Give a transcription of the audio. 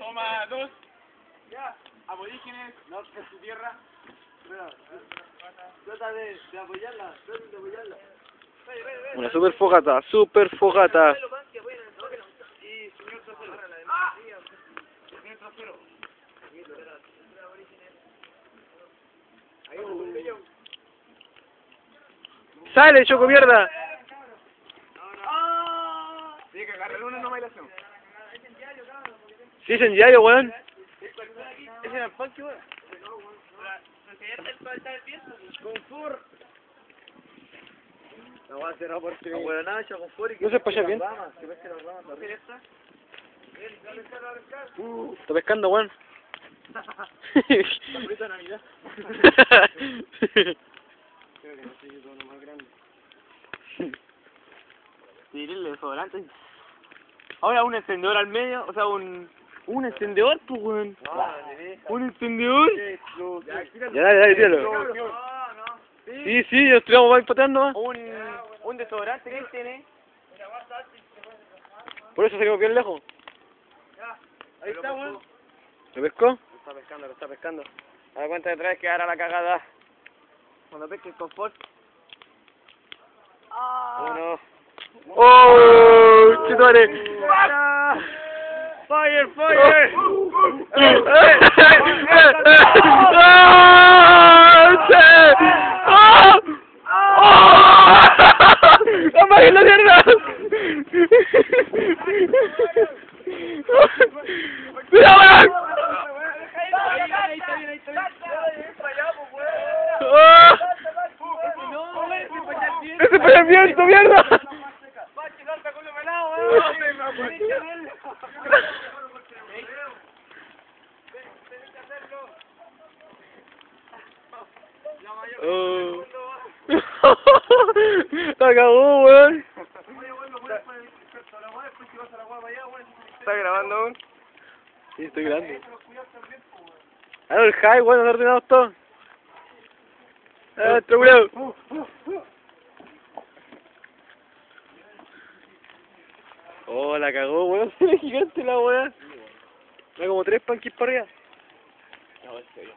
Toma 2. Aborígenes, no, en su tierra. Trata de apoyarla, trata de apoyarla. Una super fogata, super fogata. Y señor trasero. Señor trasero. ¡Sale, choco mierda! Tiene que agarrar una nomás y la hacemos. Sí, es en diario, weón. Ese era el punky, weón. La voy a hacer porque... Bueno, nada, hecho con fuera y que... ¿No se pasa bien? Que pesque las ramas también. Está pescando, weón. Ahorita Navidad. Creo que no sé yo todo lo más grande. Tirarle desodorante. Ahora un encendedor al medio, o sea, un encendedor, pues, weón. Un encendedor. Ya, dale, tíralo. Sí, sí, nos tiramos más empatando. Un desodorante que él tiene. Por eso salimos bien lejos. Ahí está, weón. ¿Lo pescó? Lo está pescando. A la cuenta de tres que hará la cagada. Cuando pesque el confort. Uno. ¡Oh! ¡Chitore! ¡Fire, fire! ¡Apaguen la mierda! ¡Cuidado, weón! ¡Ese fue el viento, mierda! Oh. La cagó, weón. ¿Está grabando aún? Sí, estoy grande. Ah, no, el high, weón, nos ordenamos todo. Trabulado. Oh, la cagó, weón. Se ve gigante la weá. Da como 3 panquis para arriba. No, es serio.